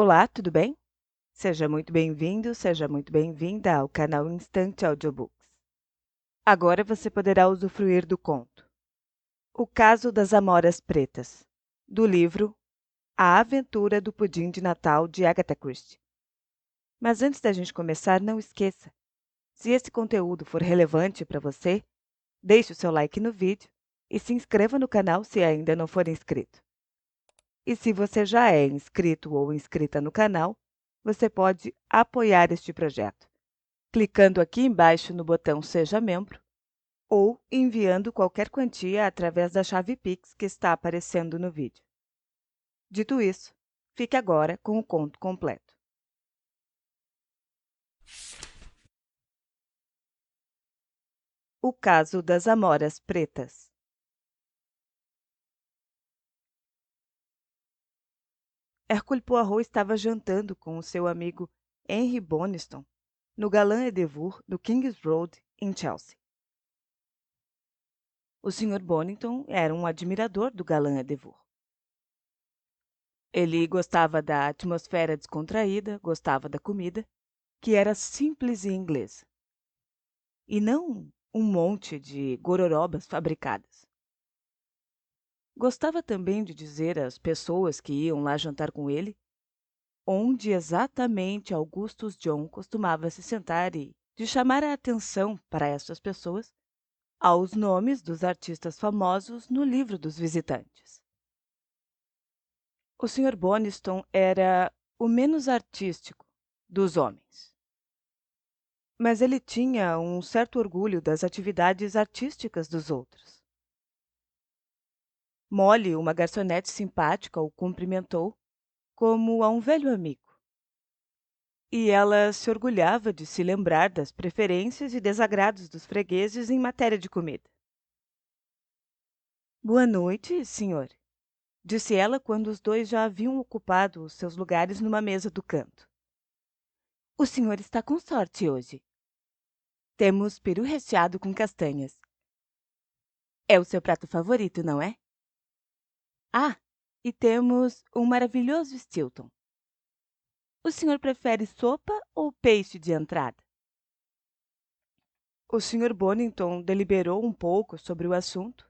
Olá, tudo bem? Seja muito bem-vindo, seja muito bem-vinda ao canal Instant Audiobooks. Agora você poderá usufruir do conto O Caso das Amoras Pretas, do livro A Aventura do Pudim de Natal, de Agatha Christie. Mas antes da gente começar, não esqueça, se esse conteúdo for relevante para você, deixe o seu like no vídeo e se inscreva no canal se ainda não for inscrito. E se você já é inscrito ou inscrita no canal, você pode apoiar este projeto, clicando aqui embaixo no botão Seja Membro ou enviando qualquer quantia através da chave Pix que está aparecendo no vídeo. Dito isso, fique agora com o conto completo. O Caso das Amoras Pretas. Hercule Poirot estava jantando com o seu amigo Henry Bonstone no Galã Endeavour do King's Road, em Chelsea. O Sr. Bonington era um admirador do Galã Endeavour. Ele gostava da atmosfera descontraída, gostava da comida, que era simples e inglesa, e não um monte de gororobas fabricadas. Gostava também de dizer às pessoas que iam lá jantar com ele onde exatamente Augustus John costumava se sentar e de chamar a atenção para essas pessoas aos nomes dos artistas famosos no livro dos visitantes. O Sr. Bonstone era o menos artístico dos homens, mas ele tinha um certo orgulho das atividades artísticas dos outros. Molly, uma garçonete simpática, o cumprimentou como a um velho amigo. E ela se orgulhava de se lembrar das preferências e desagrados dos fregueses em matéria de comida. Boa noite, senhor, disse ela quando os dois já haviam ocupado os seus lugares numa mesa do canto. O senhor está com sorte hoje. Temos peru recheado com castanhas. É o seu prato favorito, não é? Ah, e temos um maravilhoso Stilton. O senhor prefere sopa ou peixe de entrada? O Sr. Bonington deliberou um pouco sobre o assunto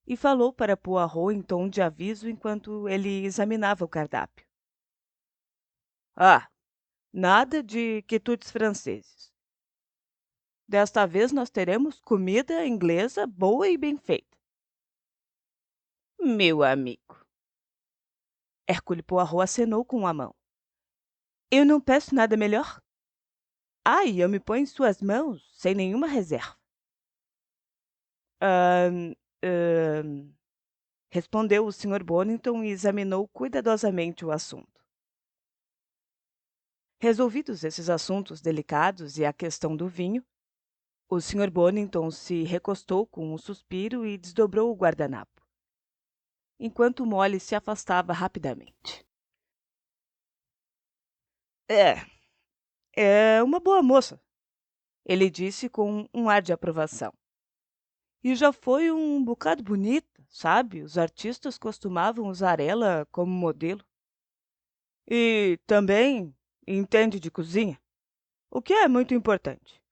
e falou para Poirot em tom de aviso enquanto ele examinava o cardápio. Ah, nada de quitutes franceses. Desta vez nós teremos comida inglesa boa e bem feita. Meu amigo. Hercule Poirot acenou com a mão. Eu não peço nada melhor. E eu me ponho em suas mãos sem nenhuma reserva. Ahn, ahn, respondeu o Sr. Bonington e examinou cuidadosamente o assunto. Resolvidos esses assuntos delicados e a questão do vinho, o Sr. Bonington se recostou com um suspiro e desdobrou o guardanapo, enquanto Molly se afastava rapidamente. É, é uma boa moça, ele disse com um ar de aprovação. E já foi um bocado bonita, sabe? Os artistas costumavam usar ela como modelo. E também entende de cozinha, o que é muito importante.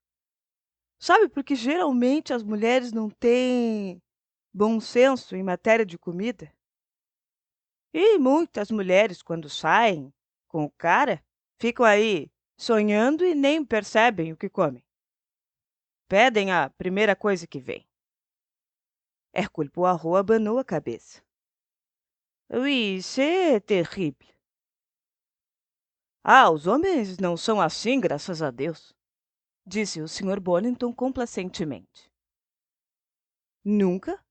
Sabe, porque geralmente as mulheres não têm bom senso em matéria de comida. E muitas mulheres, quando saem com o cara, ficam aí sonhando e nem percebem o que comem. Pedem a primeira coisa que vem. Hercule Poirot abanou a cabeça. Oui, c'est terrible. Os homens não são assim, graças a Deus, disse o Sr. Bonington complacentemente. Nunca?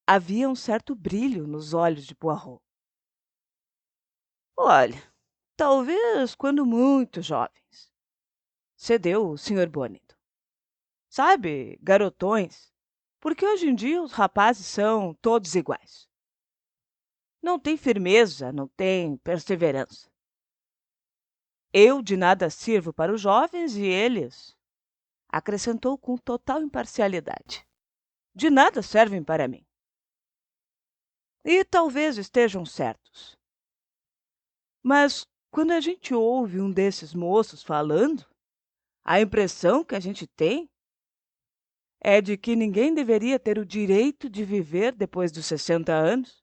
Havia um certo brilho nos olhos de Poirot. Olha, talvez quando muito jovens, cedeu o Sr. Bonington. Sabe, garotões, porque hoje em dia os rapazes são todos iguais. Não tem firmeza, não tem perseverança. Eu de nada sirvo para os jovens e eles, acrescentou com total imparcialidade, de nada servem para mim. E talvez estejam certos. Mas quando a gente ouve um desses moços falando, a impressão que a gente tem é de que ninguém deveria ter o direito de viver depois dos 60 anos.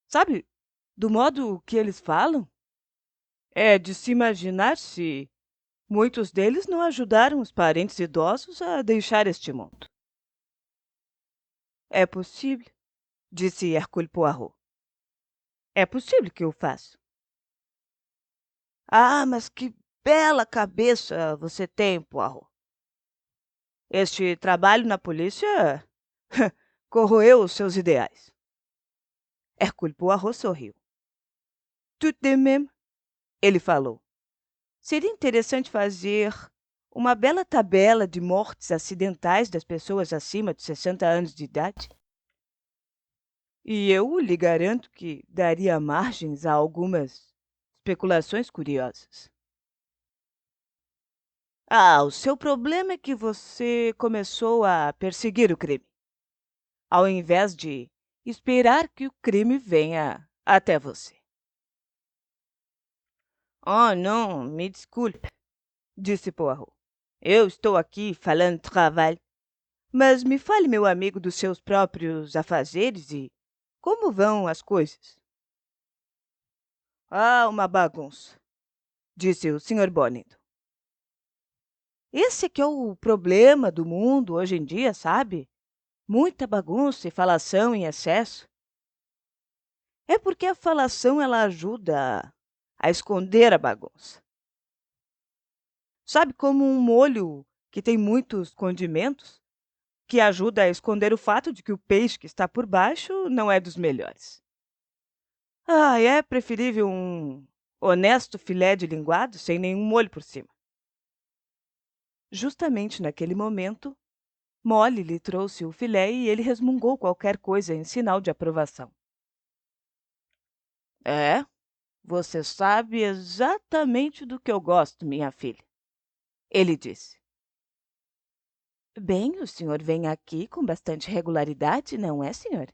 Sabe, do modo que eles falam, é de se imaginar se muitos deles não ajudaram os parentes idosos a deixar este mundo. É possível, disse Hercule Poirot. É possível que eu faça. Ah, mas que bela cabeça você tem, Poirot. Este trabalho na polícia corroeu os seus ideais. Hercule Poirot sorriu. Tout de même, ele falou. Seria interessante fazer uma bela tabela de mortes acidentais das pessoas acima de 60 anos de idade. E eu lhe garanto que daria margens a algumas especulações curiosas. Ah, o seu problema é que você começou a perseguir o crime, ao invés de esperar que o crime venha até você. Oh, não, me desculpe, disse Poirot. Eu estou aqui falando de trabalho. Mas me fale, meu amigo, dos seus próprios afazeres e como vão as coisas? Ah, uma bagunça, disse o Sr. Bonnet. Esse é que é o problema do mundo hoje em dia, sabe? Muita bagunça e falação em excesso. É porque a falação ela ajuda a esconder a bagunça. Sabe como um molho que tem muitos condimentos, que ajuda a esconder o fato de que o peixe que está por baixo não é dos melhores. Ah, é preferível um honesto filé de linguado sem nenhum molho por cima. Justamente naquele momento, Molly lhe trouxe o filé e ele resmungou qualquer coisa em sinal de aprovação. É, você sabe exatamente do que eu gosto, minha filha, ele disse. Bem, o senhor vem aqui com bastante regularidade, não é, senhor?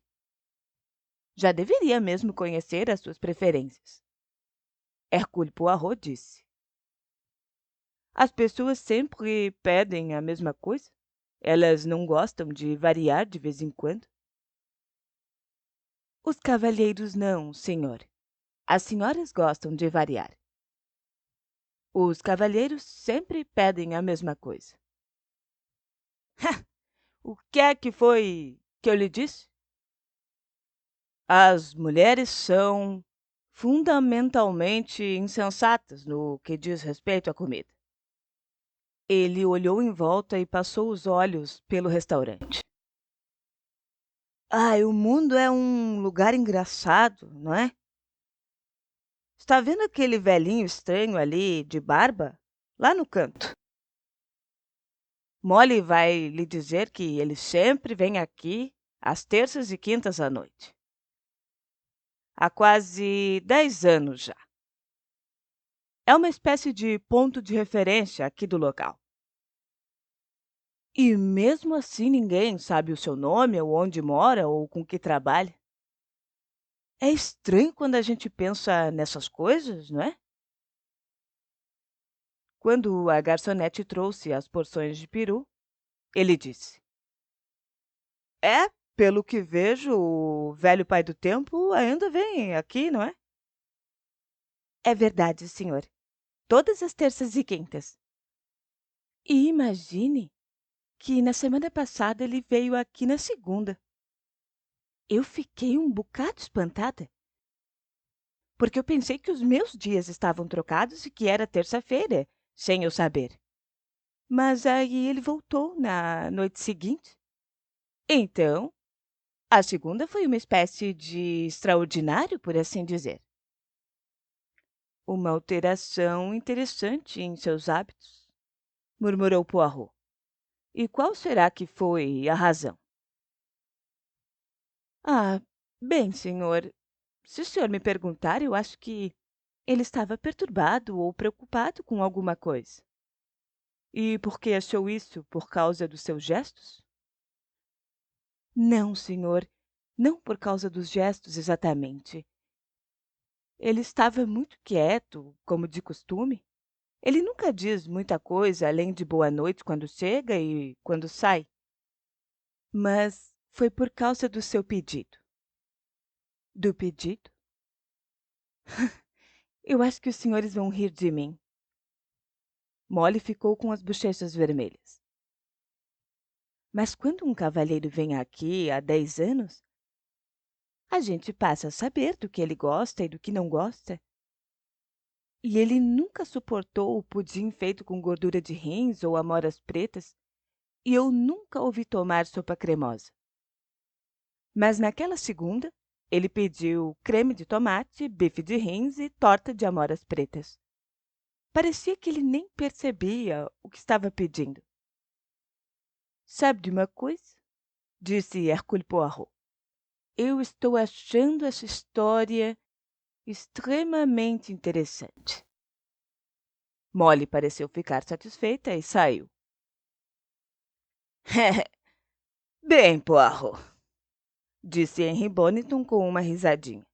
Já deveria mesmo conhecer as suas preferências. Hercule Poirot disse. As pessoas sempre pedem a mesma coisa? Elas não gostam de variar de vez em quando? Os cavalheiros não, senhor. As senhoras gostam de variar. Os cavalheiros sempre pedem a mesma coisa. O que é que foi que eu lhe disse? As mulheres são fundamentalmente insensatas no que diz respeito à comida. Ele olhou em volta e passou os olhos pelo restaurante. Ai, o mundo é um lugar engraçado, não é? Está vendo aquele velhinho estranho ali de barba? Lá no canto. Molly vai lhe dizer que ele sempre vem aqui às terças e quintas à noite. Há quase 10 anos já. É uma espécie de ponto de referência aqui do local. E mesmo assim ninguém sabe o seu nome, ou onde mora, ou com que trabalha. É estranho quando a gente pensa nessas coisas, não é? Quando a garçonete trouxe as porções de peru, ele disse: É, pelo que vejo, o velho pai do tempo ainda vem aqui, não é? É verdade, senhor. Todas as terças e quintas. E imagine que na semana passada ele veio aqui na segunda. Eu fiquei um bocado espantada, porque eu pensei que os meus dias estavam trocados e que era terça-feira, sem eu saber. Mas aí ele voltou na noite seguinte. Então, a segunda foi uma espécie de extraordinário, por assim dizer. Uma alteração interessante em seus hábitos, murmurou Poirot. E qual será que foi a razão? Ah, bem, senhor, se o senhor me perguntar, eu acho que ele estava perturbado ou preocupado com alguma coisa. E por que achou isso? Por causa dos seus gestos? Não, senhor, não por causa dos gestos exatamente. Ele estava muito quieto, como de costume. Ele nunca diz muita coisa além de boa noite quando chega e quando sai. Mas foi por causa do seu pedido. Do pedido? Eu acho que os senhores vão rir de mim. Molly ficou com as bochechas vermelhas. Mas quando um cavalheiro vem aqui há 10 anos, a gente passa a saber do que ele gosta e do que não gosta. E ele nunca suportou o pudim feito com gordura de rins ou amoras pretas, e eu nunca ouvi tomar sopa cremosa. Mas naquela segunda, ele pediu creme de tomate, bife de rins e torta de amoras pretas. Parecia que ele nem percebia o que estava pedindo. Sabe de uma coisa? Disse Hercule Poirot. Eu estou achando essa história extremamente interessante. Molly pareceu ficar satisfeita e saiu. Bem, Poirot, disse Henry Bonington com uma risadinha.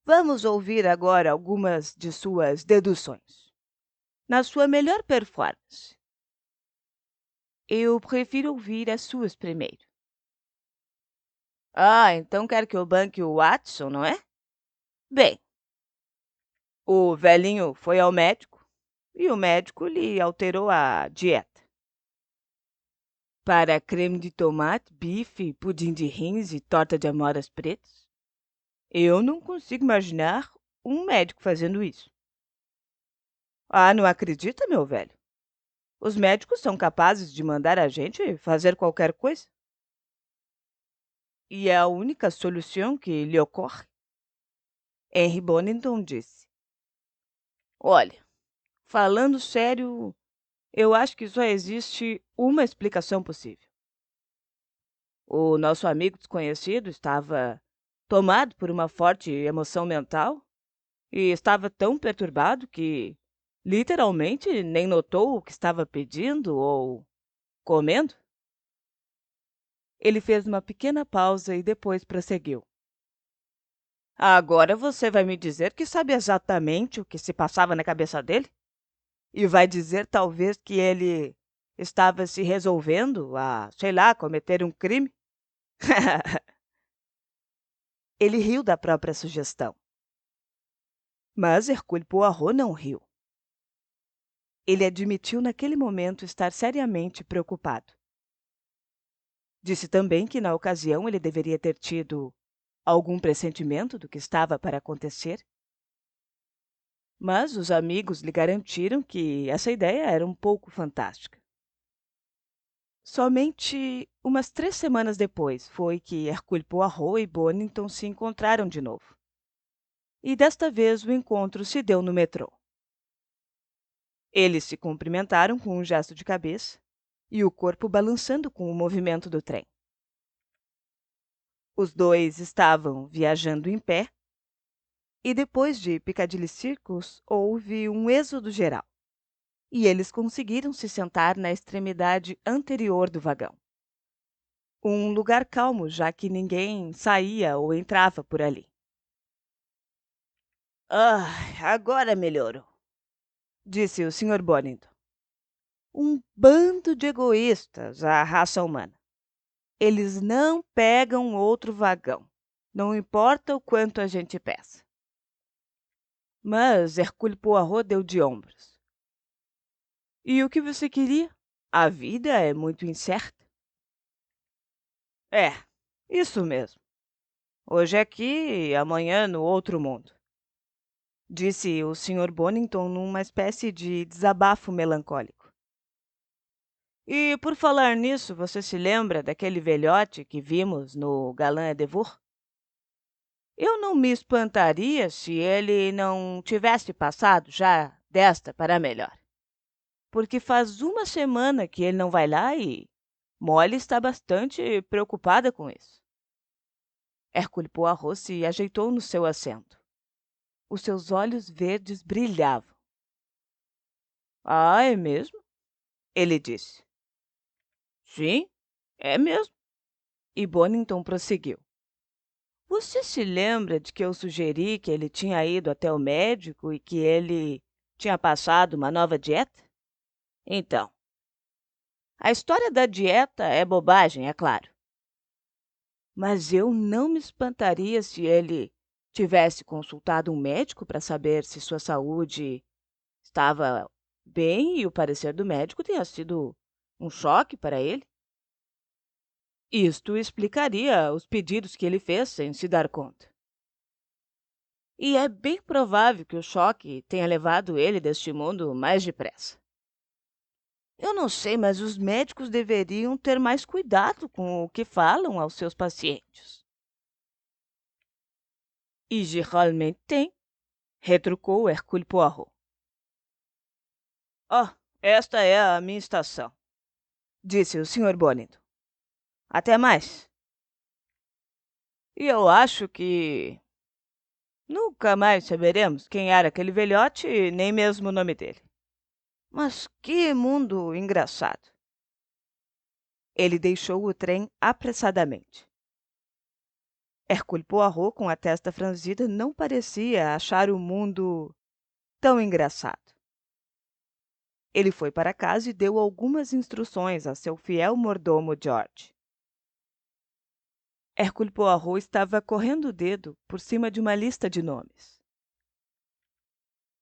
Vamos ouvir agora algumas de suas deduções. Na sua melhor performance. Eu prefiro ouvir as suas primeiro. Ah, então quer que eu banque o Watson, não é? Bem, o velhinho foi ao médico e o médico lhe alterou a dieta. Para creme de tomate, bife, pudim de rins e torta de amoras pretas? Eu não consigo imaginar um médico fazendo isso. Ah, não acredita, meu velho? Os médicos são capazes de mandar a gente fazer qualquer coisa. E é a única solução que lhe ocorre. Henry Bonington disse. Olha, falando sério, eu acho que só existe uma explicação possível. O nosso amigo desconhecido estava tomado por uma forte emoção mental e estava tão perturbado que, literalmente, nem notou o que estava pedindo ou comendo. Ele fez uma pequena pausa e depois prosseguiu. Agora você vai me dizer que sabe exatamente o que se passava na cabeça dele? E vai dizer, talvez, que ele estava se resolvendo a, sei lá, cometer um crime? Ele riu da própria sugestão. Mas Hercule Poirot não riu. Ele admitiu naquele momento estar seriamente preocupado. Disse também que, na ocasião, ele deveria ter tido algum pressentimento do que estava para acontecer. Mas os amigos lhe garantiram que essa ideia era um pouco fantástica. Somente umas 3 semanas depois foi que Hercule Poirot e Bonington se encontraram de novo. E desta vez o encontro se deu no metrô. Eles se cumprimentaram com um gesto de cabeça e o corpo balançando com o movimento do trem. Os dois estavam viajando em pé e depois de Piccadilly Circus houve um êxodo geral e eles conseguiram se sentar na extremidade anterior do vagão. Um lugar calmo, já que ninguém saía ou entrava por ali. Ah, agora melhorou, disse o Sr. Bonington. Um bando de egoístas, a raça humana. Eles não pegam outro vagão, não importa o quanto a gente peça. Mas Hercule Poirot deu de ombros. E o que você queria? A vida é muito incerta. É, isso mesmo. Hoje aqui e amanhã no outro mundo, disse o Sr. Bonington numa espécie de desabafo melancólico. E por falar nisso, você se lembra daquele velhote que vimos no Galã Devor? Eu não me espantaria se ele não tivesse passado já desta para melhor. Porque faz uma semana que ele não vai lá e Molly está bastante preocupada com isso. Hercule Poirot se ajeitou no seu assento. Os seus olhos verdes brilhavam. Ah, é mesmo? Ele disse. Sim, é mesmo. E Bonington prosseguiu. Você se lembra de que eu sugeri que ele tinha ido até o médico e que ele tinha passado uma nova dieta? Então, a história da dieta é bobagem, é claro. Mas eu não me espantaria se ele tivesse consultado um médico para saber se sua saúde estava bem e o parecer do médico tenha sido um choque para ele. Isto explicaria os pedidos que ele fez sem se dar conta. E é bem provável que o choque tenha levado ele deste mundo mais depressa. Eu não sei, mas os médicos deveriam ter mais cuidado com o que falam aos seus pacientes. E geralmente tem, retrucou Hercule Poirot. Oh, esta é a minha estação, disse o Sr. Bonito. Até mais. E eu acho que nunca mais saberemos quem era aquele velhote, nem mesmo o nome dele. Mas que mundo engraçado. Ele deixou o trem apressadamente. Hercule Poirot, com a testa franzida, não parecia achar o mundo tão engraçado. Ele foi para casa e deu algumas instruções a seu fiel mordomo George. Hercule Poirot estava correndo o dedo por cima de uma lista de nomes.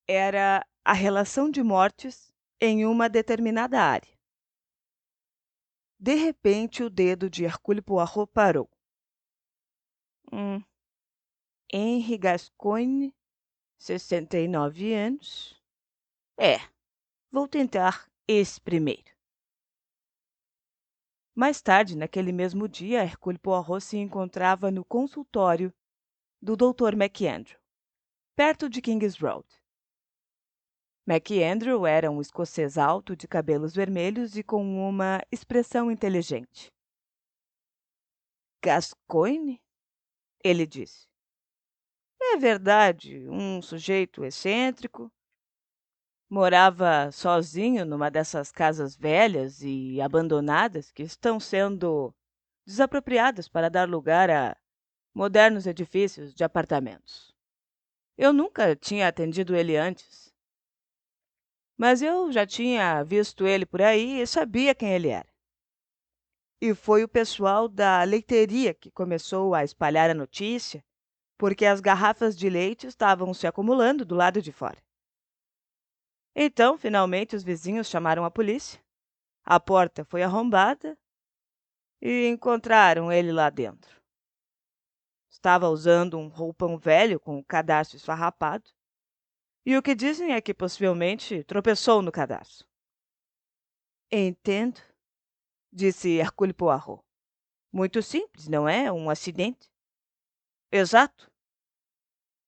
Era a relação de mortes em uma determinada área. De repente, o dedo de Hercule Poirot parou. Henri Gascoigne, 69 anos. Vou tentar esse primeiro. Mais tarde, naquele mesmo dia, Hercule Poirot se encontrava no consultório do Dr. McAndrew, perto de King's Road. McAndrew era um escocês alto, de cabelos vermelhos e com uma expressão inteligente. Gascoigne? Ele disse. É verdade, um sujeito excêntrico. Morava sozinho numa dessas casas velhas e abandonadas que estão sendo desapropriadas para dar lugar a modernos edifícios de apartamentos. Eu nunca tinha atendido ele antes, mas eu já tinha visto ele por aí e sabia quem ele era. E foi o pessoal da leiteria que começou a espalhar a notícia, porque as garrafas de leite estavam se acumulando do lado de fora. Então, finalmente, os vizinhos chamaram a polícia. A porta foi arrombada e encontraram ele lá dentro. Estava usando um roupão velho com o cadarço esfarrapado. E o que dizem é que possivelmente tropeçou no cadarço. Entendo, disse Hercule Poirot. Muito simples, não é? Um acidente. Exato.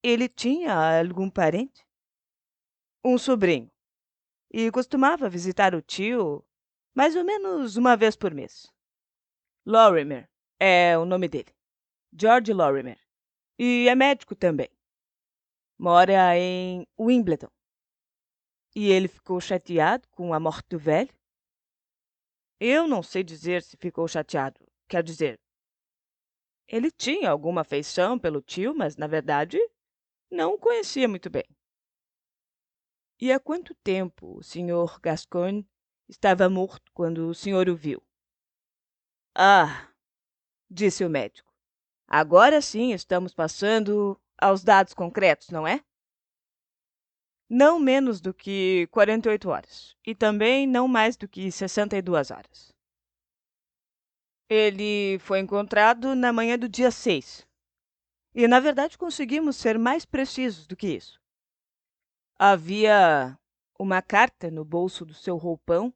Ele tinha algum parente? Um sobrinho. E costumava visitar o tio mais ou menos uma vez por mês. Lorimer é o nome dele. George Lorimer. E é médico também. Mora em Wimbledon. E ele ficou chateado com a morte do velho? Eu não sei dizer se ficou chateado. Quer dizer, ele tinha alguma afeição pelo tio, mas, na verdade, não o conhecia muito bem. E há quanto tempo o Sr. Gascoigne estava morto quando o senhor o viu? Ah, disse o médico. Agora sim estamos passando aos dados concretos, não é? Não menos do que 48 horas. E também não mais do que 62 horas. Ele foi encontrado na manhã do dia 6. E, na verdade, conseguimos ser mais precisos do que isso. Havia uma carta no bolso do seu roupão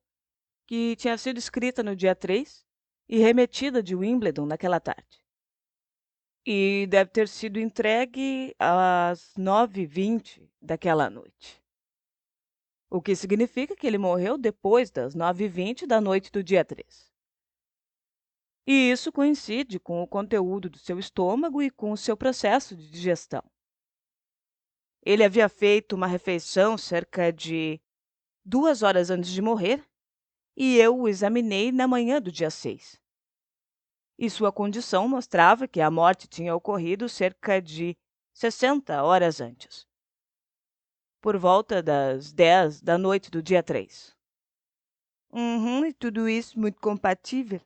que tinha sido escrita no dia 3 e remetida de Wimbledon naquela tarde. E deve ter sido entregue às 9h20 daquela noite. O que significa que ele morreu depois das 9h20 da noite do dia 3. E isso coincide com o conteúdo do seu estômago e com o seu processo de digestão. Ele havia feito uma refeição cerca de 2 horas antes de morrer e eu o examinei na manhã do dia 6. e sua condição mostrava que a morte tinha ocorrido cerca de 60 horas antes, por volta das 10 da noite do dia 3. E tudo isso muito compatível.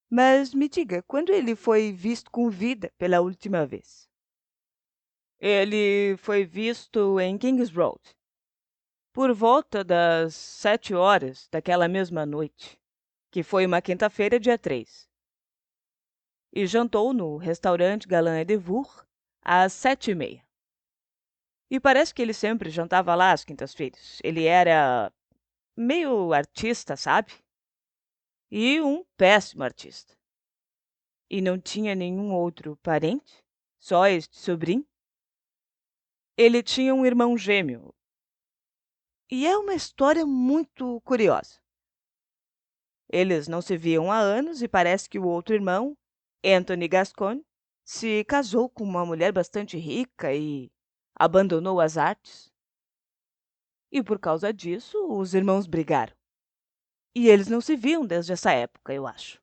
Mas me diga, quando ele foi visto com vida pela última vez? Ele foi visto em Kings Road, por volta das 7 horas daquela mesma noite, que foi uma quinta-feira, dia 3, e jantou no restaurante Galan Edevur às 7h30. E parece que ele sempre jantava lá às quintas-feiras. Ele era meio artista, sabe? E um péssimo artista. E não tinha nenhum outro parente? Só este sobrinho? Ele tinha um irmão gêmeo. E é uma história muito curiosa. Eles não se viam há anos e parece que o outro irmão, Anthony Gascoigne, se casou com uma mulher bastante rica e abandonou as artes. E por causa disso, os irmãos brigaram. E eles não se viam desde essa época, eu acho.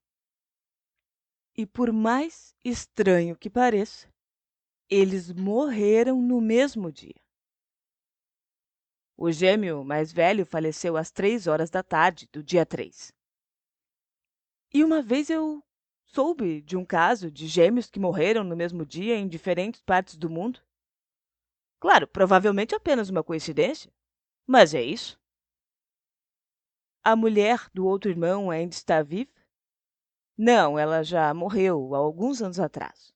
E por mais estranho que pareça, eles morreram no mesmo dia. O gêmeo mais velho faleceu às 3 horas da tarde do dia 3. E uma vez eu soube de um caso de gêmeos que morreram no mesmo dia em diferentes partes do mundo. Claro, provavelmente apenas uma coincidência, mas é isso. A mulher do outro irmão ainda está viva? Não, ela já morreu há alguns anos atrás.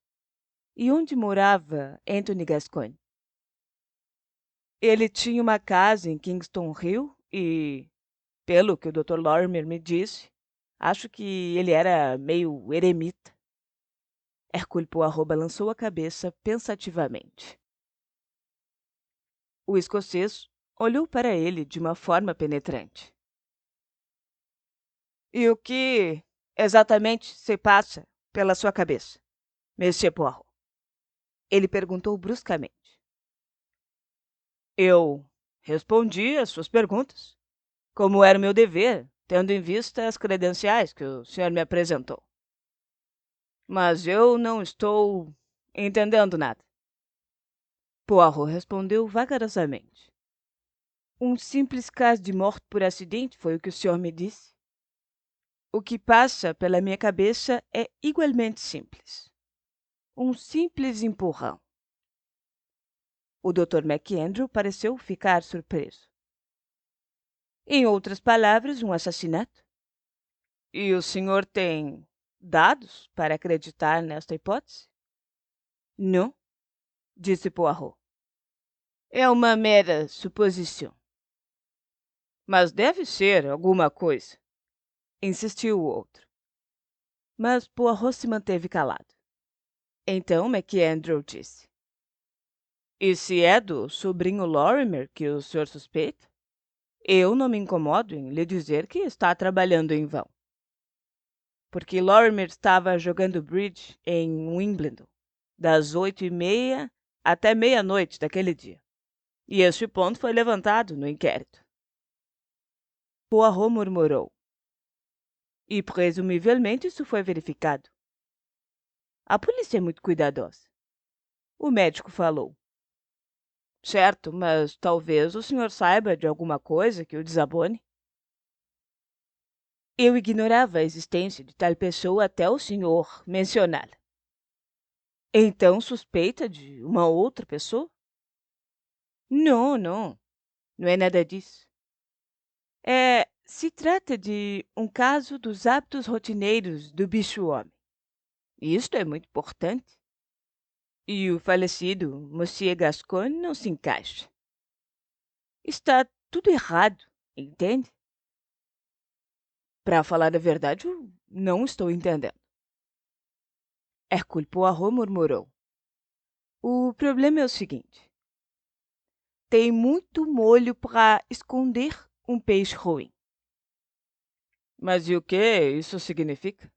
E onde morava Anthony Gascoigne? Ele tinha uma casa em Kingston Hill e, pelo que o Dr. Lorimer me disse, acho que ele era meio eremita. Hercule Poirot balançou a cabeça pensativamente. O escocês olhou para ele de uma forma penetrante. E o que exatamente se passa pela sua cabeça, Monsieur Poirot? Ele perguntou bruscamente. Eu respondi às suas perguntas, como era o meu dever, tendo em vista as credenciais que o senhor me apresentou. Mas eu não estou entendendo nada. Poirot respondeu vagarosamente. Um simples caso de morte por acidente foi o que o senhor me disse. O que passa pela minha cabeça é igualmente simples. Um simples empurrão. O Dr. McAndrew pareceu ficar surpreso. Em outras palavras, um assassinato? E o senhor tem dados para acreditar nesta hipótese? Não, disse Poirot. É uma mera suposição. Mas deve ser alguma coisa, insistiu o outro. Mas Poirot se manteve calado. Então McAndrew disse. E se é do sobrinho Lorimer que o senhor suspeita? Eu não me incomodo em lhe dizer que está trabalhando em vão. Porque Lorimer estava jogando bridge em Wimbledon, das 8h30 até meia-noite daquele dia. E este ponto foi levantado no inquérito. Poirot murmurou. E presumivelmente isso foi verificado. A polícia é muito cuidadosa. O médico falou. Certo, mas talvez o senhor saiba de alguma coisa que o desabone. Eu ignorava a existência de tal pessoa até o senhor mencioná-la. Então suspeita de uma outra pessoa? Não, não. Não é nada disso. Se trata de um caso dos hábitos rotineiros do bicho-homem. Isto é muito importante. E o falecido Monsieur Gascoigne não se encaixa. Está tudo errado, entende? Para falar a verdade, eu não estou entendendo. Hercule Poirot murmurou. O problema é o seguinte. Tem muito molho para esconder um peixe ruim. Mas e o que isso significa?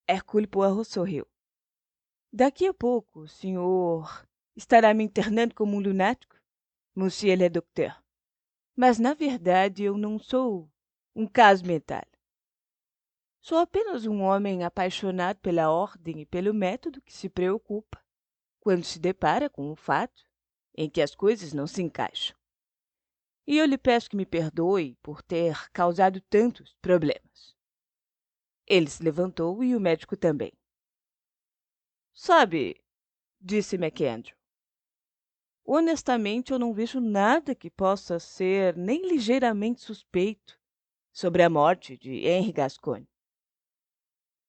Hercule Poirot sorriu. Daqui a pouco, o senhor estará me internando como um lunático, Monsieur le Docteur. Mas, na verdade, eu não sou um caso mental. Sou apenas um homem apaixonado pela ordem e pelo método que se preocupa quando se depara com um fato em que as coisas não se encaixam. E eu lhe peço que me perdoe por ter causado tantos problemas. Ele se levantou e o médico também. Sabe, disse McAndrew, honestamente eu não vejo nada que possa ser nem ligeiramente suspeito sobre a morte de Henry Gascoigne.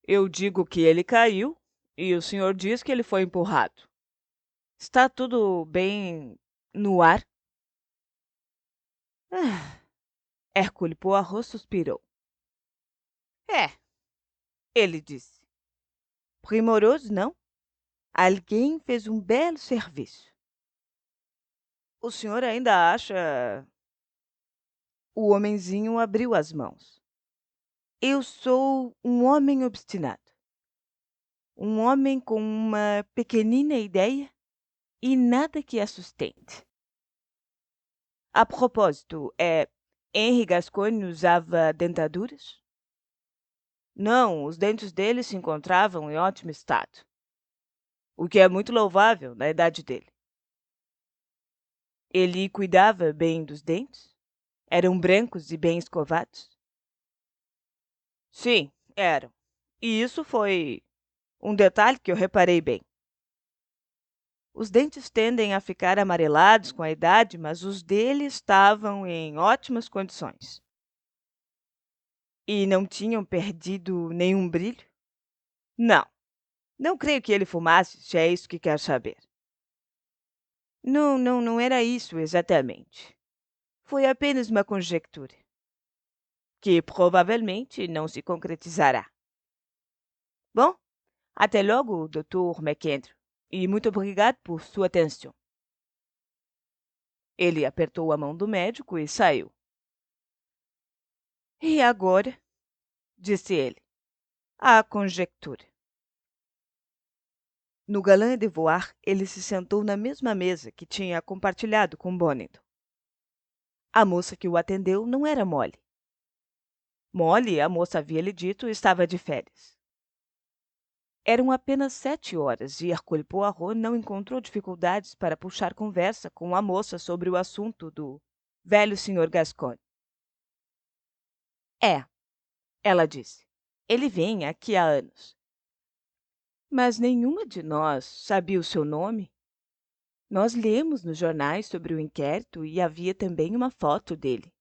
Eu digo que ele caiu e o senhor diz que ele foi empurrado. Está tudo bem no ar? Ah, Hercule Poirot suspirou. É, ele disse. Primoroso, não? Alguém fez um belo serviço. O senhor ainda acha. O homenzinho abriu as mãos. Eu sou um homem obstinado. Um homem com uma pequenina ideia e nada que a sustente. A propósito, Henry Gascoigne usava dentaduras? Não, os dentes dele se encontravam em ótimo estado, o que é muito louvável na idade dele. Ele cuidava bem dos dentes? Eram brancos e bem escovados? Sim, eram. E isso foi um detalhe que eu reparei bem. Os dentes tendem a ficar amarelados com a idade, mas os dele estavam em ótimas condições. E não tinham perdido nenhum brilho? Não, não creio que ele fumasse, se é isso que quer saber. Não, não, não era isso exatamente. Foi apenas uma conjectura, que provavelmente não se concretizará. Bom, até logo, Dr. McAndrew, e muito obrigado por sua atenção. Ele apertou a mão do médico e saiu. E agora, disse ele, a conjectura. No Galã de Voar, ele se sentou na mesma mesa que tinha compartilhado com Bonington. A moça que o atendeu não era Molly. Molly, a moça havia lhe dito, estava de férias. Eram apenas 7 horas e Hercule Poirot não encontrou dificuldades para puxar conversa com a moça sobre o assunto do velho Sr. Gascoigne. É, ela disse. Ele vem aqui há anos. Mas nenhuma de nós sabia o seu nome. Nós lemos nos jornais sobre o inquérito e havia também uma foto dele.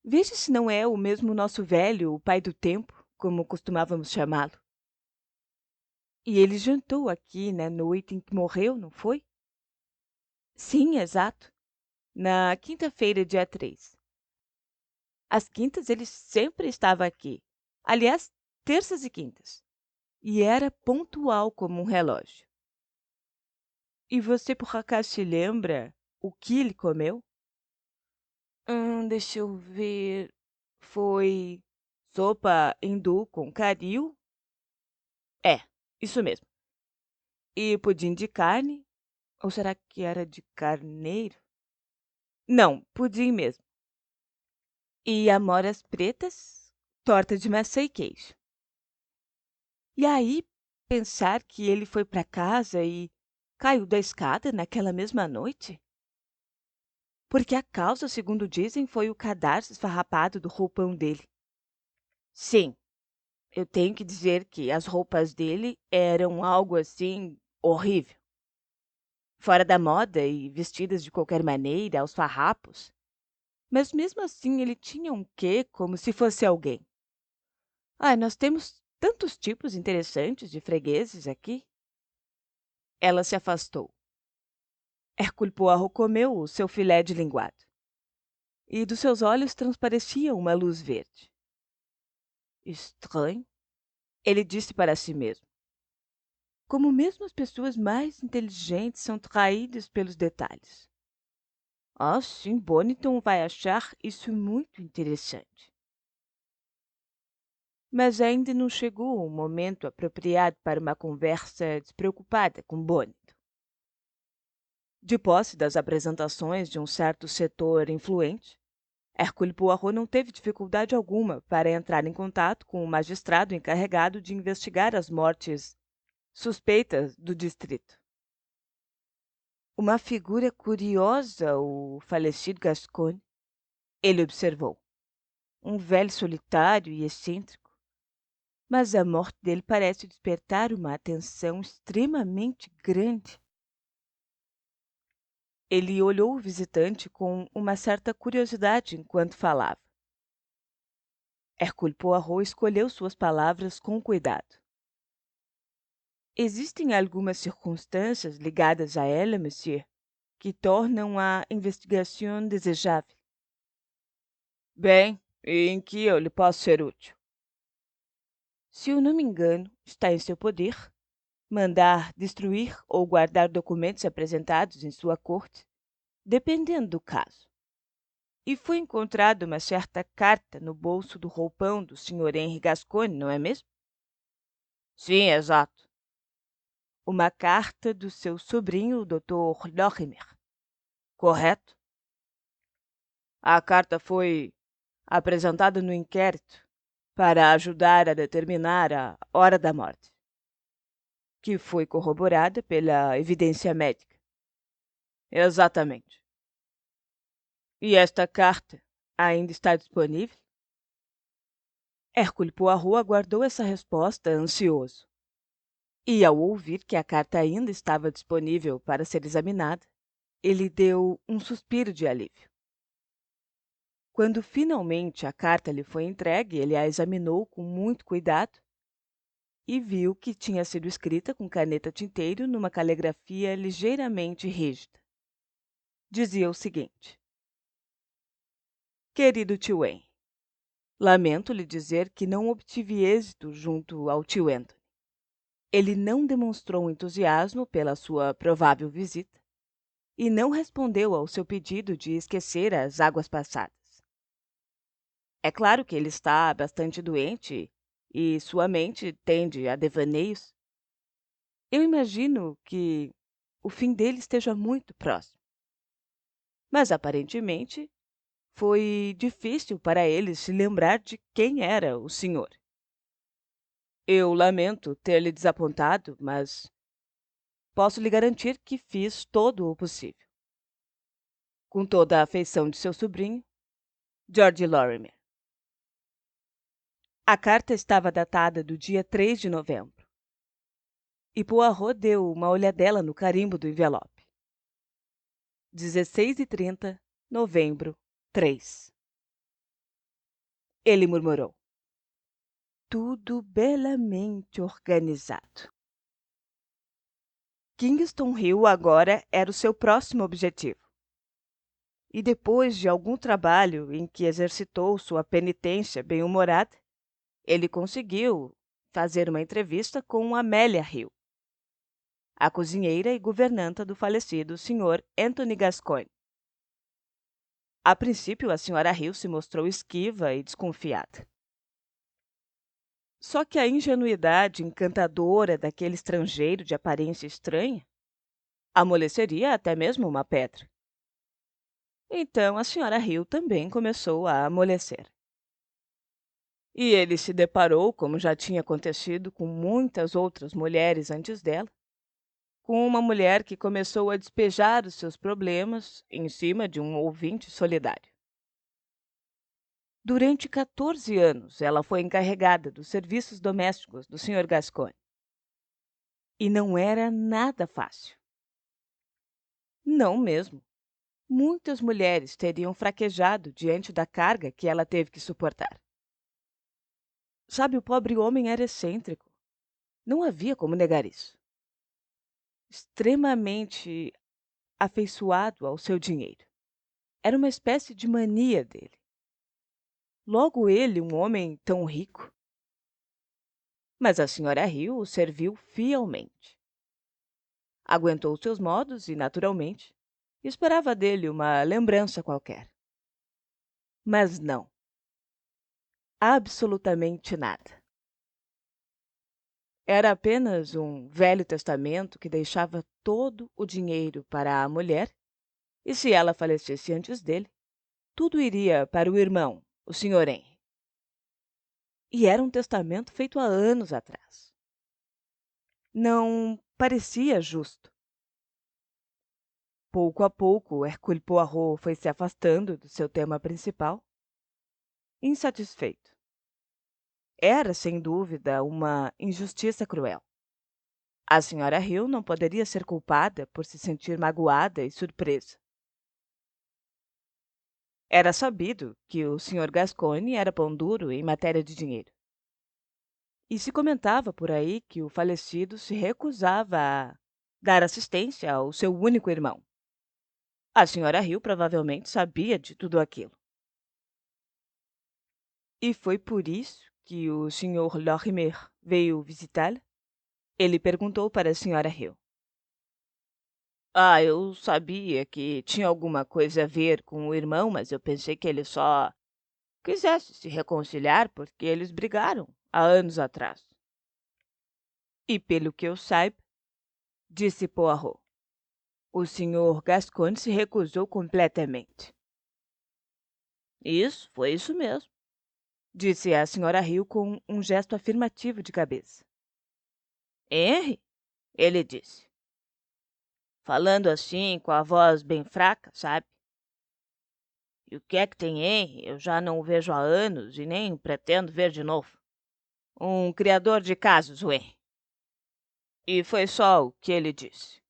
Veja se não é o mesmo nosso velho, o pai do tempo, como costumávamos chamá-lo. E ele jantou aqui na noite em que morreu, não foi? Sim, exato. Na quinta-feira, dia 3. Às quintas ele sempre estava aqui. Aliás, terças e quintas. E era pontual como um relógio. E você por acaso se lembra o que ele comeu? Deixa eu ver. Foi sopa hindu com caril? É, isso mesmo. E pudim de carne? Ou será que era de carneiro? Não, pudim mesmo. E amoras pretas? Torta de maçã e queijo. E aí, pensar que ele foi para casa e caiu da escada naquela mesma noite? Porque a causa, segundo dizem, foi o cadarço esfarrapado do roupão dele. Sim, eu tenho que dizer que as roupas dele eram algo assim horrível. Fora da moda e vestidas de qualquer maneira, aos farrapos. Mas mesmo assim ele tinha um quê como se fosse alguém. Nós temos tantos tipos interessantes de fregueses aqui. Ela se afastou. Hercule Poirot comeu o seu filé de linguado. E dos seus olhos transparecia uma luz verde. Estranho, ele disse para si mesmo. Como mesmo as pessoas mais inteligentes são traídas pelos detalhes. Sim, Bonington vai achar isso muito interessante. Mas ainda não chegou o momento apropriado para uma conversa despreocupada com Bonington. De posse das apresentações de um certo setor influente, Hercule Poirot não teve dificuldade alguma para entrar em contato com o magistrado encarregado de investigar as mortes suspeitas do distrito. Uma figura curiosa, o falecido Gascoigne, ele observou. Um velho solitário e excêntrico, mas a morte dele parece despertar uma atenção extremamente grande. Ele olhou o visitante com uma certa curiosidade enquanto falava. Hercule Poirot escolheu suas palavras com cuidado. Existem algumas circunstâncias ligadas a ela, monsieur, que tornam a investigação desejável. Bem, e em que eu lhe posso ser útil? Se eu não me engano, está em seu poder mandar destruir ou guardar documentos apresentados em sua corte, dependendo do caso. E foi encontrada uma certa carta no bolso do roupão do Sr. Henry Gascoigne, não é mesmo? Sim, exato. Uma carta do seu sobrinho, o Dr. Lorimer, correto? A carta foi apresentada no inquérito para ajudar a determinar a hora da morte, que foi corroborada pela evidência médica. Exatamente. E esta carta ainda está disponível? Hercule Poirot aguardou essa resposta ansioso. E, ao ouvir que a carta ainda estava disponível para ser examinada, ele deu um suspiro de alívio. Quando finalmente a carta lhe foi entregue, ele a examinou com muito cuidado e viu que tinha sido escrita com caneta tinteiro numa caligrafia ligeiramente rígida. Dizia o seguinte: Querido tio Henry, lamento lhe dizer que não obtive êxito junto ao tio Anthony. Ele não demonstrou entusiasmo pela sua provável visita e não respondeu ao seu pedido de esquecer as águas passadas. É claro que ele está bastante doente e sua mente tende a devaneios. Eu imagino que o fim dele esteja muito próximo. Mas aparentemente foi difícil para ele se lembrar de quem era o senhor. Eu lamento ter lhe desapontado, mas posso lhe garantir que fiz todo o possível. Com toda a afeição de seu sobrinho, George Lorimer. A carta estava datada do dia 3 de novembro. E Poirot deu uma olhadela no carimbo do envelope. 16h30, novembro 3. Ele murmurou. Tudo belamente organizado. Kingston Hill agora era o seu próximo objetivo. E depois de algum trabalho em que exercitou sua penitência bem-humorada, ele conseguiu fazer uma entrevista com Amélia Hill, a cozinheira e governanta do falecido Sr. Anthony Gascoigne. A princípio, a Sra. Hill se mostrou esquiva e desconfiada. Só que a ingenuidade encantadora daquele estrangeiro de aparência estranha amoleceria até mesmo uma pedra. Então a Sra. Hill também começou a amolecer. E ele se deparou, como já tinha acontecido com muitas outras mulheres antes dela, com uma mulher que começou a despejar os seus problemas em cima de um ouvinte solidário. Durante 14 anos, ela foi encarregada dos serviços domésticos do Sr. Gascoigne. E não era nada fácil. Não mesmo. Muitas mulheres teriam fraquejado diante da carga que ela teve que suportar. Sabe, o pobre homem era excêntrico. Não havia como negar isso. Extremamente afeiçoado ao seu dinheiro. Era uma espécie de mania dele. Logo ele, um homem tão rico. Mas a Sra. Hill o serviu fielmente. Aguentou seus modos e, naturalmente, esperava dele uma lembrança qualquer. Mas não. Absolutamente nada. Era apenas um velho testamento que deixava todo o dinheiro para a mulher, e se ela falecesse antes dele, Tudo iria para o irmão, o Sr. Henry. E era um testamento feito há anos atrás. Não parecia justo. Pouco a pouco, Hercule Poirot foi se afastando do seu tema principal, insatisfeito. Era, sem dúvida, uma injustiça cruel. A senhora Hill não poderia ser culpada por se sentir magoada e surpresa. Era sabido que o Sr. Gascoigne era pão duro em matéria de dinheiro. E se comentava por aí que o falecido se recusava a dar assistência ao seu único irmão. A senhora Hill provavelmente sabia de tudo aquilo. E foi por isso que o Sr. Lorimer veio visitá-la? Ele perguntou para a senhora Hill. Ah, eu sabia que tinha alguma coisa a ver com o irmão, mas eu pensei que ele só quisesse se reconciliar porque eles brigaram há anos atrás. E pelo que eu saiba, disse Poirot, o senhor Gascoigne se recusou completamente. Isso, foi isso mesmo, disse a senhora Hill com um gesto afirmativo de cabeça. Henry? Ele disse, falando assim, com a voz bem fraca, sabe? E o que é que tem Henry? Eu já não o vejo há anos e nem pretendo ver de novo. Um criador de casos, o Henry. E foi só o que ele disse.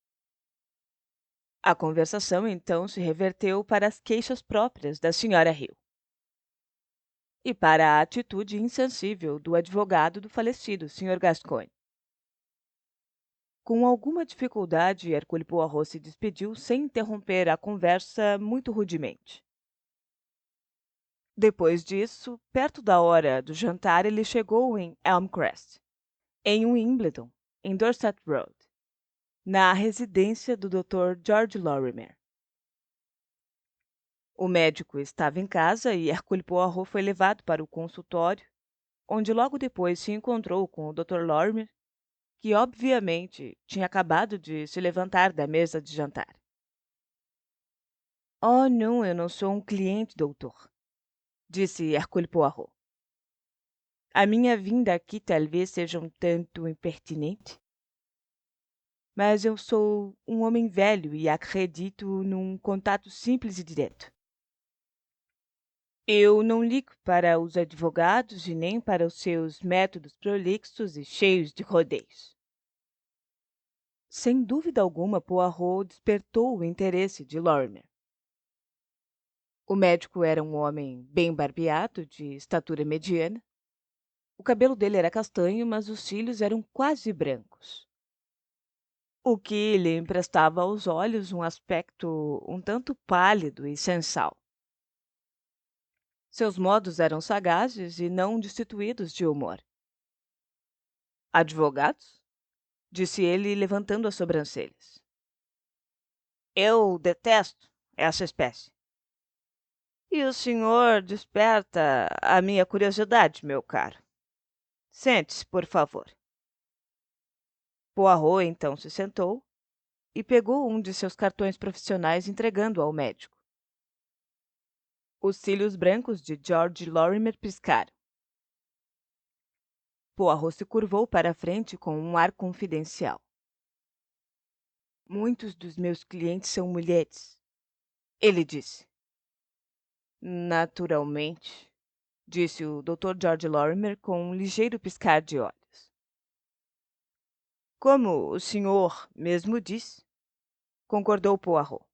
A conversação então se reverteu para as queixas próprias da senhora Hill e para a atitude insensível do advogado do falecido Sr. Gascoigne. Com alguma dificuldade, Hercule Poirot se despediu sem interromper a conversa muito rudemente. Depois disso, perto da hora do jantar, ele chegou em Elmcrest, em Wimbledon, em Dorset Road, na residência do Dr. George Lorimer. O médico estava em casa e Hercule Poirot foi levado para o consultório, onde logo depois se encontrou com o Dr. Lorimer, que obviamente tinha acabado de se levantar da mesa de jantar. Oh, não, eu não sou um cliente, doutor, disse Hercule Poirot. A minha vinda aqui talvez seja um tanto impertinente, mas eu sou um homem velho e acredito num contato simples e direto. Eu não ligo para os advogados e nem para os seus métodos prolixos e cheios de rodeios. Sem dúvida alguma, Poirot despertou o interesse de Lorimer. O médico era um homem bem barbeado, de estatura mediana. O cabelo dele era castanho, mas os cílios eram quase brancos, o que lhe emprestava aos olhos um aspecto um tanto pálido e sensal. Seus modos eram sagazes e não destituídos de humor. Advogados? Disse ele, levantando as sobrancelhas. Eu detesto essa espécie. E o senhor desperta a minha curiosidade, meu caro. Sente-se, por favor. Poirot então se sentou e pegou um de seus cartões profissionais, entregando-o ao médico. Os cílios brancos de George Lorimer piscaram. Poirot se curvou para a frente com um ar confidencial. Muitos dos meus clientes são mulheres, ele disse. Naturalmente, disse o Dr. George Lorimer com um ligeiro piscar de olhos. Como o senhor mesmo disse, concordou Poirot.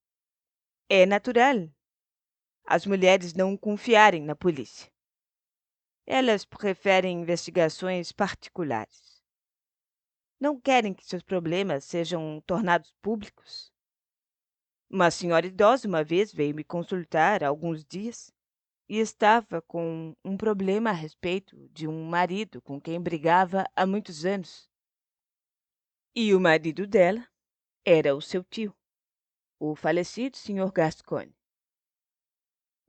É natural as mulheres não confiarem na polícia. Elas preferem investigações particulares. Não querem que seus problemas sejam tornados públicos. Uma senhora idosa uma vez veio me consultar há alguns dias e estava com um problema a respeito de um marido com quem brigava há muitos anos. E o marido dela era o seu tio, o falecido Sr. Gascoigne.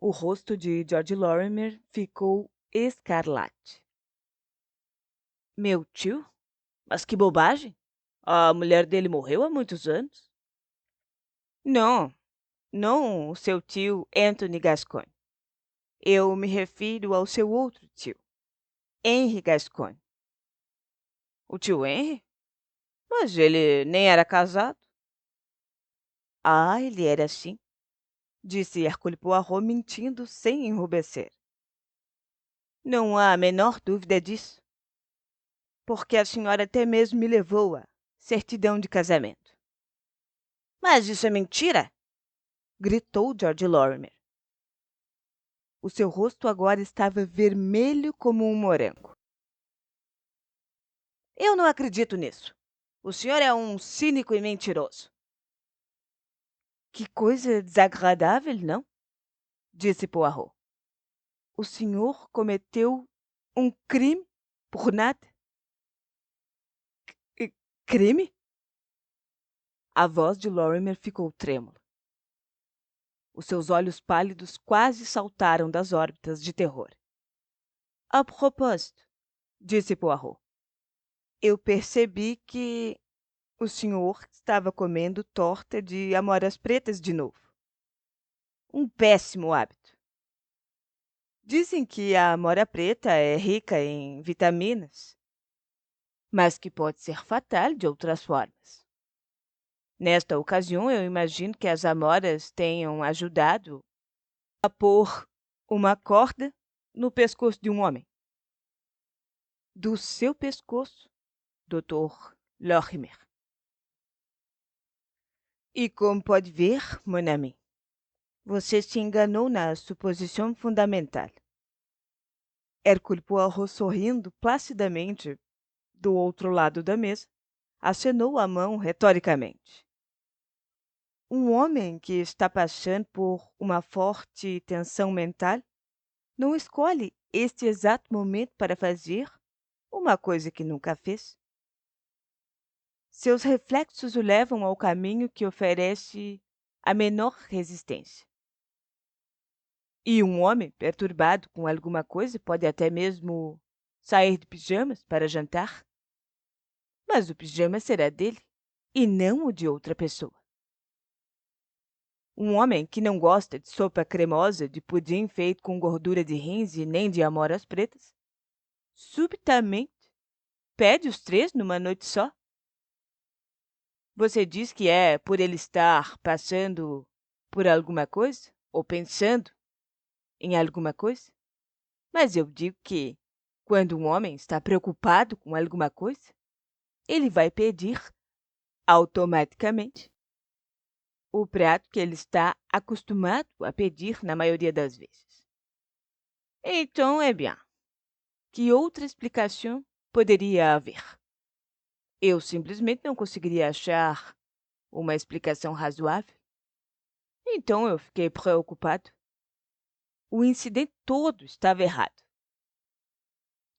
O rosto de George Lorimer ficou escarlate. Meu tio? Mas que bobagem! A mulher dele morreu há muitos anos? Não, não o seu tio Anthony Gascoigne. Eu me refiro ao seu outro tio, Henry Gascoigne. O tio Henry? Mas ele nem era casado. Ah, ele era sim, disse Hercule Poirot, mentindo sem enrubescer. Não há a menor dúvida disso, porque a senhora até mesmo me levou a certidão de casamento. Mas isso é mentira! Gritou George Lorimer. O seu rosto agora estava vermelho como um morango. Eu não acredito nisso. O senhor é um cínico e mentiroso. Que coisa desagradável, não? Disse Poirot. O senhor cometeu um crime por nada? Crime? A voz de Lorimer ficou trêmula. Os seus olhos pálidos quase saltaram das órbitas de terror. A propósito, disse Poirot, eu percebi que o senhor estava comendo torta de amoras pretas de novo. Um péssimo hábito. Dizem que a amora preta é rica em vitaminas, mas que pode ser fatal de outras formas. Nesta ocasião, eu imagino que as amoras tenham ajudado a pôr uma corda no pescoço de um homem. Do seu pescoço, Dr. Lorimer. E como pode ver, mon ami, você se enganou na suposição fundamental. Hercule Poirot, sorrindo placidamente do outro lado da mesa, acenou a mão retoricamente. Um homem que está passando por uma forte tensão mental não escolhe este exato momento para fazer uma coisa que nunca fez. Seus reflexos o levam ao caminho que oferece a menor resistência. E um homem perturbado com alguma coisa pode até mesmo sair de pijamas para jantar. Mas o pijama será dele e não o de outra pessoa. Um homem que não gosta de sopa cremosa, de pudim feito com gordura de rins e nem de amoras pretas, subitamente pede os três numa noite só. Você diz que é por ele estar passando por alguma coisa ou pensando em alguma coisa? Mas eu digo que, quando um homem está preocupado com alguma coisa, ele vai pedir automaticamente o prato que ele está acostumado a pedir na maioria das vezes. Então, é bem, que outra explicação poderia haver? Eu simplesmente não conseguiria achar uma explicação razoável. Então eu fiquei preocupado. O incidente todo estava errado.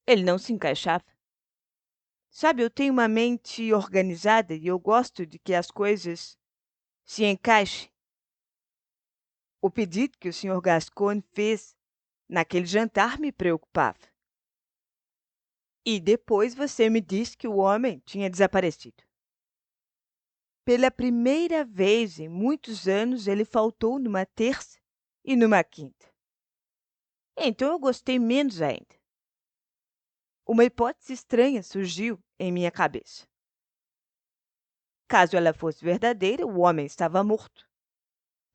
Ele não se encaixava. Sabe, eu tenho uma mente organizada e eu gosto de que as coisas se encaixem. O pedido que o Sr. Gascoigne fez naquele jantar me preocupava. E depois você me disse que o homem tinha desaparecido. Pela primeira vez em muitos anos, ele faltou numa terça e numa quinta. Então eu gostei menos ainda. Uma hipótese estranha surgiu em minha cabeça. Caso ela fosse verdadeira, o homem estava morto.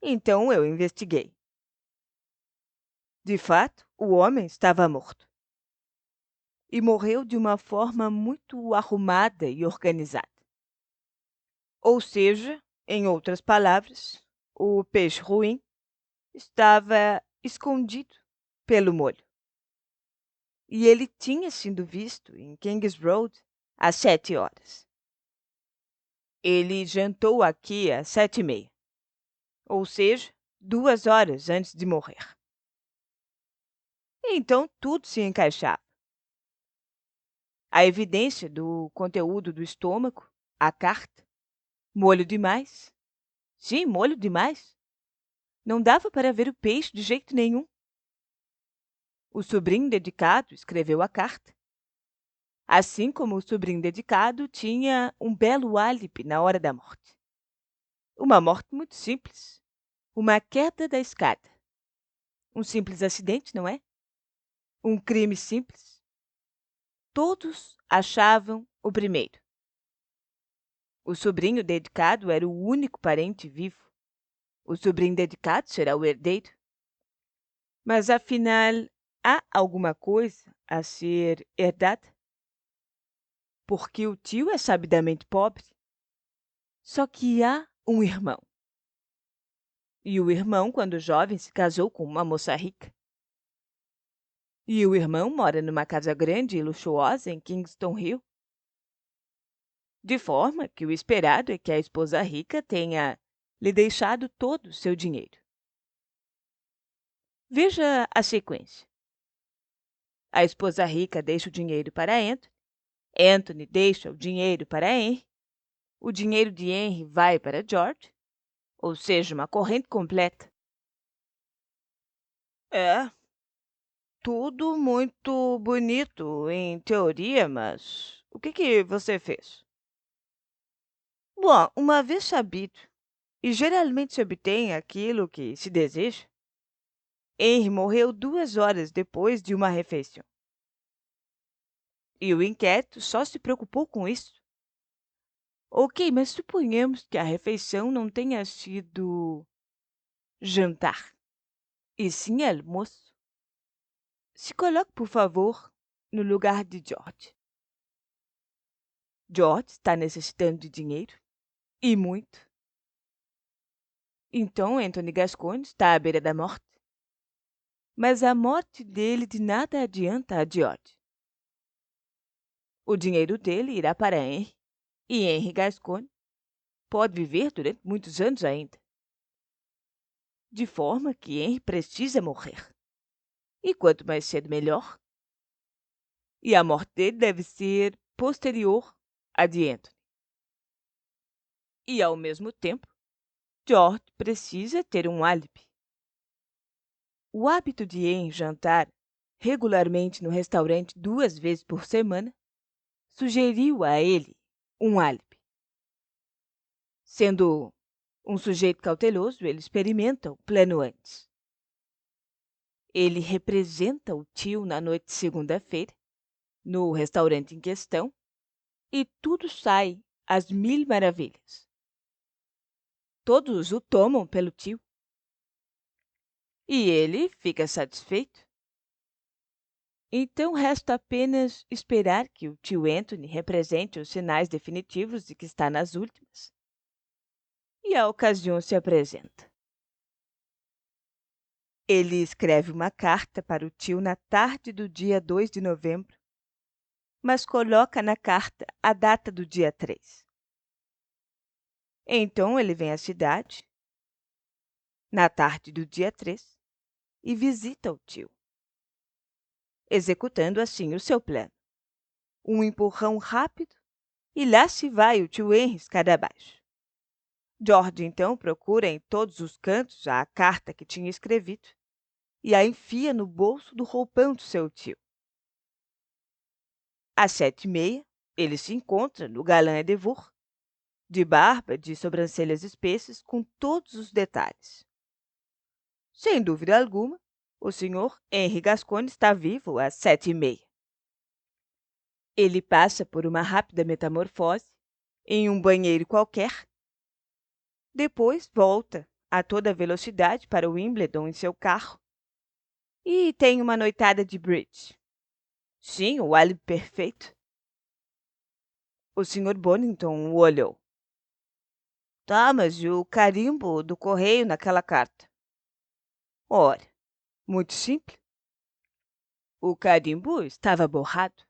Então eu investiguei. De fato, o homem estava morto. E morreu de uma forma muito arrumada e organizada. Ou seja, em outras palavras, o peixe ruim estava escondido pelo molho. E ele tinha sido visto em Kings Road às 7 horas. Ele jantou aqui às 7h30, ou seja, 2 horas antes de morrer. Então tudo se encaixava. A evidência do conteúdo do estômago, a carta, molho demais. Sim, molho demais. Não dava para ver o peixe de jeito nenhum. O sobrinho dedicado escreveu a carta. Assim como o sobrinho dedicado tinha um belo álibi na hora da morte. Uma morte muito simples. Uma queda da escada. Um simples acidente, não é? Um crime simples. Todos achavam o primeiro. O sobrinho dedicado era o único parente vivo. O sobrinho dedicado será o herdeiro. Mas, afinal, há alguma coisa a ser herdada? Porque o tio é sabidamente pobre. Só que há um irmão. E o irmão, quando jovem, se casou com uma moça rica. E o irmão mora numa casa grande e luxuosa em Kingston Hill. De forma que o esperado é que a esposa rica tenha lhe deixado todo o seu dinheiro. Veja a sequência. A esposa rica deixa o dinheiro para Anthony. Anthony deixa o dinheiro para Henry. O dinheiro de Henry vai para George, ou seja, uma corrente completa. É, tudo muito bonito em teoria, mas o que você fez? Bom, uma vez sabido, e geralmente se obtém aquilo que se deseja, Henry morreu 2 horas depois de uma refeição. E o inquérito só se preocupou com isso. Ok, mas suponhamos que a refeição não tenha sido jantar, e sim almoço. Se coloque, por favor, no lugar de George. George está necessitando de dinheiro, e muito. Então, Anthony Gascoigne está à beira da morte. Mas a morte dele de nada adianta a George. O dinheiro dele irá para Henry, e Henry Gascoigne pode viver durante muitos anos ainda. De forma que Henry precisa morrer. E quanto mais cedo, melhor. E a morte dele deve ser posterior à de Anthony. E, ao mesmo tempo, George precisa ter um álibi. O hábito de Henry jantar regularmente no restaurante 2 vezes por semana sugeriu a ele um álibi. Sendo um sujeito cauteloso, ele experimenta o plano antes. Ele representa o tio na noite de segunda-feira, no restaurante em questão, e tudo sai às mil maravilhas. Todos o tomam pelo tio. E ele fica satisfeito. Então resta apenas esperar que o tio Anthony represente os sinais definitivos de que está nas últimas. E a ocasião se apresenta. Ele escreve uma carta para o tio na tarde do dia 2 de novembro, mas coloca na carta a data do dia 3. Então ele vem à cidade, na tarde do dia 3, e visita o tio, executando assim o seu plano. Um empurrão rápido e lá se vai o tio Henry escada abaixo. George então procura em todos os cantos a carta que tinha escrevido e a enfia no bolso do roupão do seu tio. Às 7h30, ele se encontra no Galã Endeavour, de barba, de sobrancelhas espessas, com todos os detalhes. Sem dúvida alguma, o Sr. Henry Gascoigne está vivo às 7h30. Ele passa por uma rápida metamorfose em um banheiro qualquer. Depois volta a toda velocidade para Wimbledon em seu carro e tem uma noitada de bridge. Sim, o álibi perfeito. O Sr. Bonington o olhou. Tá, mas e o carimbo do correio naquela carta? Ora, muito simples. O carimbo estava borrado.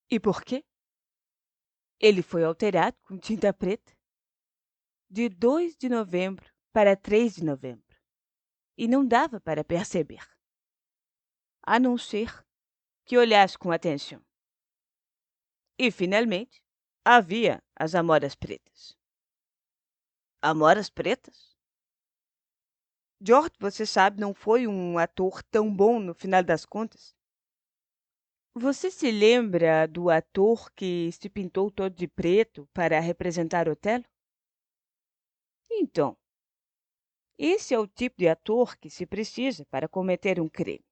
E por quê? Ele foi alterado com tinta preta de 2 de novembro para 3 de novembro. E não dava para perceber, a não ser que olhasse com atenção. E, finalmente, havia as amoras pretas. Amoras pretas? George, você sabe, não foi um ator tão bom no final das contas. Você se lembra do ator que se pintou todo de preto para representar Otelo? Então, Esse é o tipo de ator que se precisa para cometer um crime.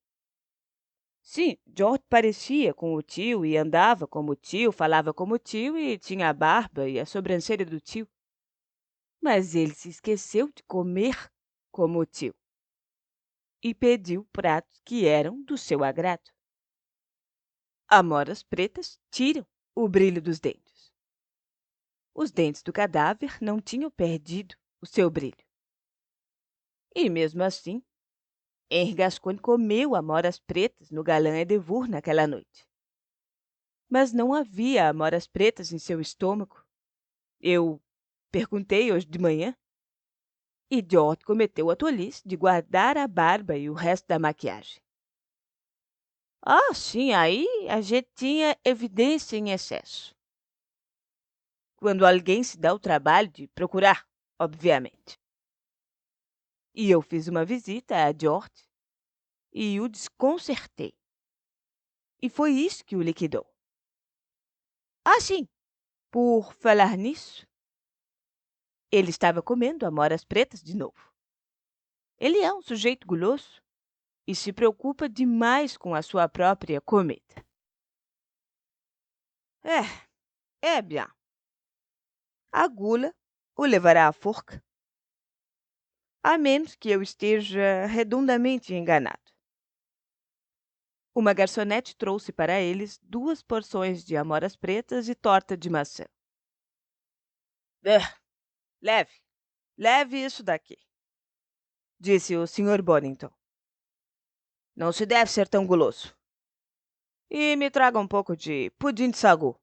Sim, George parecia com o tio e andava como o tio, falava como o tio e tinha a barba e a sobrancelha do tio. Mas ele se esqueceu de comer como o tio e pediu pratos que eram do seu agrado. Amoras pretas tiram o brilho dos dentes. Os dentes do cadáver não tinham perdido o seu brilho. E mesmo assim, Henri Gascoigne comeu amoras pretas no Galã Edevur naquela noite. Mas não havia amoras pretas em seu estômago. Eu perguntei hoje de manhã. E George cometeu a tolice de guardar a barba e o resto da maquiagem. Ah, sim, aí a gente tinha evidência em excesso. Quando alguém se dá o trabalho de procurar, obviamente. E eu fiz uma visita a George e o desconcertei. E foi isso que o liquidou. Ah, sim, por falar nisso, ele estava comendo amoras pretas de novo. Ele é um sujeito guloso e se preocupa demais com a sua própria comida. Bien. A gula o levará à forca, a menos que eu esteja redondamente enganado. Uma garçonete trouxe para eles 2 porções de amoras pretas e torta de maçã. Leve, leve isso daqui, disse o Sr. Bonington. Não se deve ser tão guloso. E me traga um pouco de pudim de sagu.